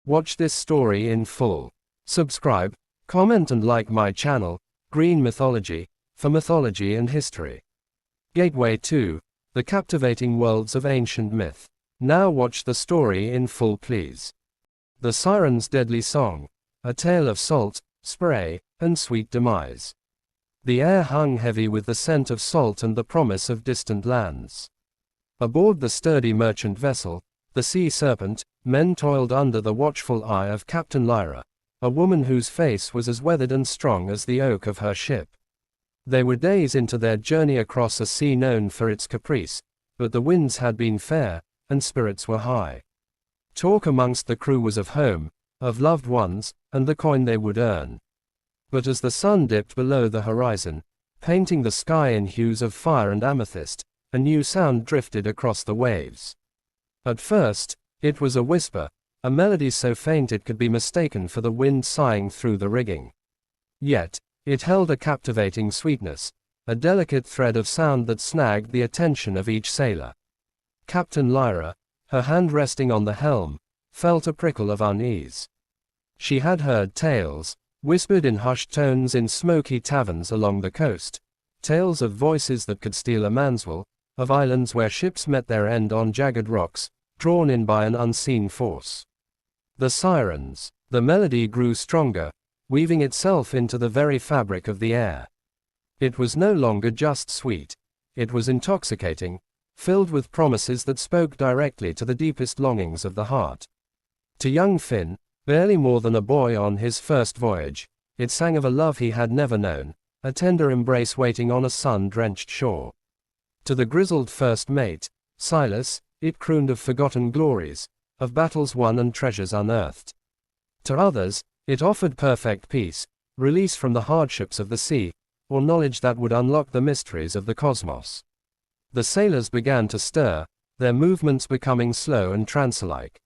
Watch this story in full. Subscribe, comment and like my channel, Green Mythology, for mythology and history. Gateway 2, the captivating worlds of ancient myth. Now watch the story in full please. The Siren's Deadly Song, a tale of salt, spray, and sweet demise. The air hung heavy with the scent of salt and the promise of distant lands. Aboard the sturdy merchant vessel, the Sea Serpent, men toiled under the watchful eye of Captain Lyra, a woman whose face was as weathered and strong as the oak of her ship. They were days into their journey across a sea known for its caprice, but the winds had been fair, and spirits were high. Talk amongst the crew was of home, of loved ones, and the coin they would earn. But as the sun dipped below the horizon, painting the sky in hues of fire and amethyst, a new sound drifted across the waves. At first, it was a whisper, a melody so faint it could be mistaken for the wind sighing through the rigging. Yet, it held a captivating sweetness, a delicate thread of sound that snagged the attention of each sailor. Captain Lyra, her hand resting on the helm, felt a prickle of unease. She had heard tales, whispered in hushed tones in smoky taverns along the coast, tales of voices that could steal a man's will, of islands where ships met their end on jagged rocks, drawn in by an unseen force. The Sirens. The melody grew stronger, weaving itself into the very fabric of the air. It was no longer just sweet, it was intoxicating, filled with promises that spoke directly to the deepest longings of the heart. To young Finn, barely more than a boy on his first voyage, it sang of a love he had never known, a tender embrace waiting on a sun-drenched shore. To the grizzled first mate, Silas, it crooned of forgotten glories, of battles won and treasures unearthed. To others, it offered perfect peace, release from the hardships of the sea, or knowledge that would unlock the mysteries of the cosmos. The sailors began to stir, their movements becoming slow and trance-like.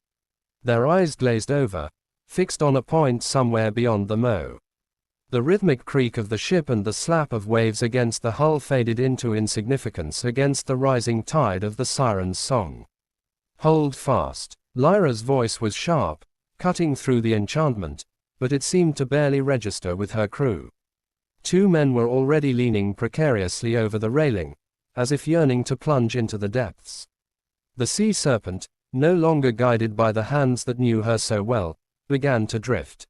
Their eyes glazed over, fixed on a point somewhere beyond the mow. The rhythmic creak of the ship and the slap of waves against the hull faded into insignificance against the rising tide of the Siren's song. Hold fast. Lyra's voice was sharp, cutting through the enchantment, but it seemed to barely register with her crew. Two men were already leaning precariously over the railing, as if yearning to plunge into the depths. The Sea Serpent, no longer guided by the hands that knew her so well, began to drift.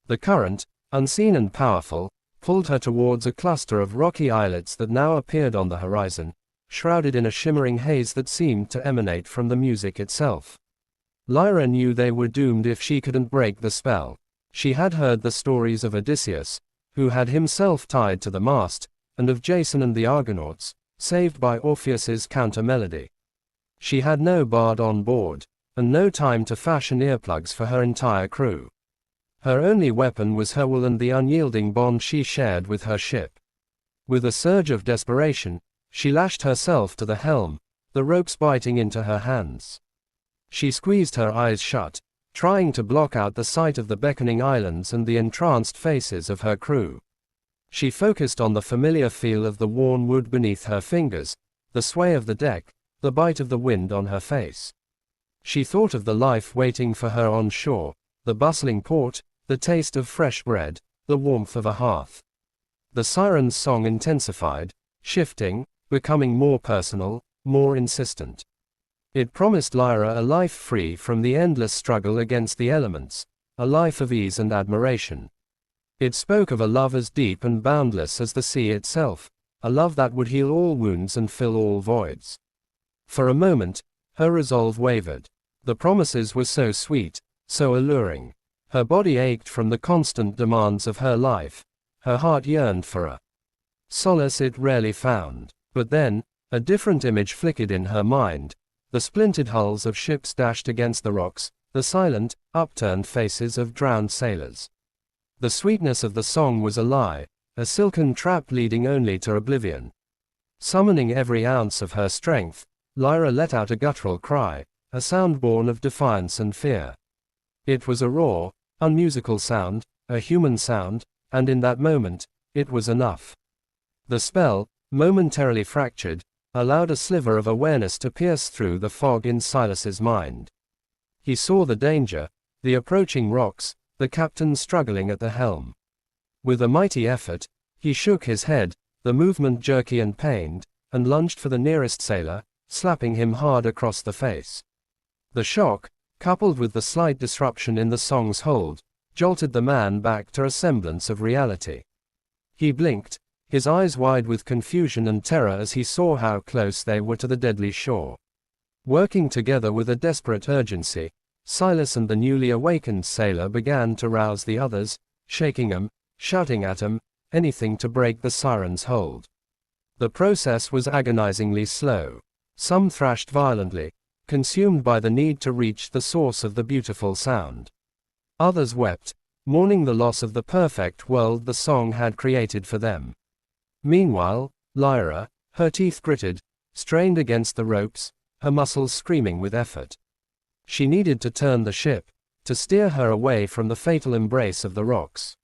The current, unseen and powerful, pulled her towards a cluster of rocky islets that now appeared on the horizon, shrouded in a shimmering haze that seemed to emanate from the music itself. Lyra knew they were doomed if she couldn't break the spell. She had heard the stories of Odysseus, who had himself tied to the mast, and of Jason and the Argonauts, saved by Orpheus's counter-melody. She had no bard on board, and no time to fashion earplugs for her entire crew. Her only weapon was her will and the unyielding bond she shared with her ship. With a surge of desperation, she lashed herself to the helm, the ropes biting into her hands. She squeezed her eyes shut, trying to block out the sight of the beckoning islands and the entranced faces of her crew. She focused on the familiar feel of the worn wood beneath her fingers, the sway of the deck, the bite of the wind on her face. She thought of the life waiting for her on shore, the bustling port, the taste of fresh bread, the warmth of a hearth. The Siren's song intensified, shifting, becoming more personal, more insistent. It promised Lyra a life free from the endless struggle against the elements, a life of ease and admiration. It spoke of a love as deep and boundless as the sea itself, a love that would heal all wounds and fill all voids. For a moment, her resolve wavered. The promises were so sweet, so alluring. Her body ached from the constant demands of her life. Her heart yearned for a solace it rarely found. But then, a different image flickered in her mind. The splintered hulls of ships dashed against the rocks, the silent, upturned faces of drowned sailors. The sweetness of the song was a lie, a silken trap leading only to oblivion. Summoning every ounce of her strength, Lyra let out a guttural cry, a sound born of defiance and fear. It was a raw, unmusical sound, a human sound, and in that moment, it was enough. The spell, momentarily fractured, allowed a sliver of awareness to pierce through the fog in Silas's mind. He saw the danger, the approaching rocks, the captain struggling at the helm. With a mighty effort, he shook his head, the movement jerky and pained, and lunged for the nearest sailor, slapping him hard across the face. The shock, coupled with the slight disruption in the song's hold, jolted the man back to a semblance of reality. He blinked, his eyes wide with confusion and terror as he saw how close they were to the deadly shore. Working together with a desperate urgency, Silas and the newly awakened sailor began to rouse the others, shaking them, shouting at them, anything to break the siren's hold. The process was agonizingly slow. Some thrashed violently, consumed by the need to reach the source of the beautiful sound. Others wept, mourning the loss of the perfect world the song had created for them. Meanwhile, Lyra, her teeth gritted, strained against the ropes, her muscles screaming with effort. She needed to turn the ship, to steer her away from the fatal embrace of the rocks.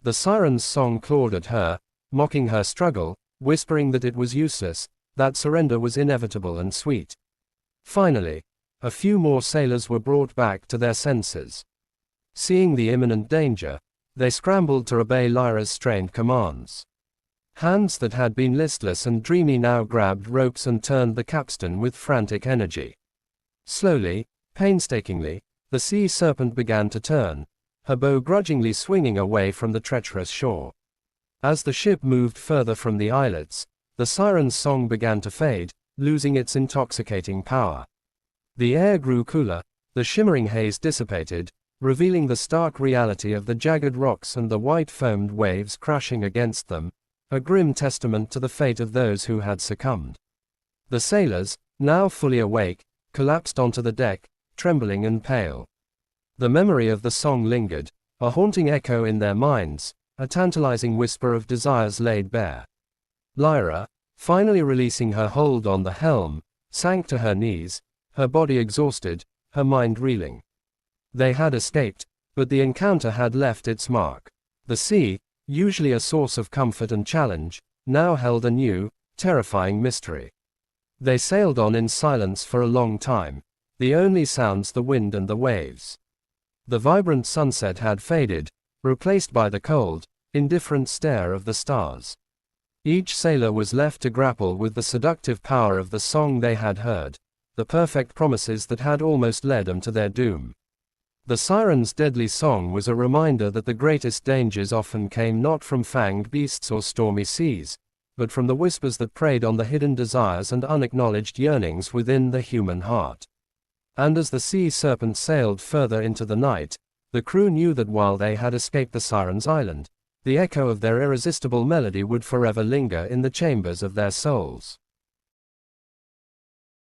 The siren's song clawed at her, mocking her struggle, whispering that it was useless, that surrender was inevitable and sweet. Finally, a few more sailors were brought back to their senses. Seeing the imminent danger, they scrambled to obey Lyra's strained commands. Hands that had been listless and dreamy now grabbed ropes and turned the capstan with frantic energy. Slowly, painstakingly, the sea serpent began to turn, her bow grudgingly swinging away from the treacherous shore. As the ship moved further from the islets, the siren's song began to fade, losing its intoxicating power. The air grew cooler, the shimmering haze dissipated, revealing the stark reality of the jagged rocks and the white-foamed waves crashing against them, a grim testament to the fate of those who had succumbed. The sailors, now fully awake, collapsed onto the deck, trembling and pale. The memory of the song lingered, a haunting echo in their minds, a tantalizing whisper of desires laid bare. Lyra, finally releasing her hold on the helm, sank to her knees, her body exhausted, her mind reeling. They had escaped, but the encounter had left its mark. The sea, usually a source of comfort and challenge, now held a new, terrifying mystery. They sailed on in silence for a long time, the only sounds the wind and the waves. The vibrant sunset had faded, replaced by the cold, indifferent stare of the stars. Each sailor was left to grapple with the seductive power of the song they had heard, the perfect promises that had almost led them to their doom. The siren's deadly song was a reminder that the greatest dangers often came not from fanged beasts or stormy seas, but from the whispers that preyed on the hidden desires and unacknowledged yearnings within the human heart. And as the sea serpent sailed further into the night, the crew knew that while they had escaped the siren's island, the echo of their irresistible melody would forever linger in the chambers of their souls.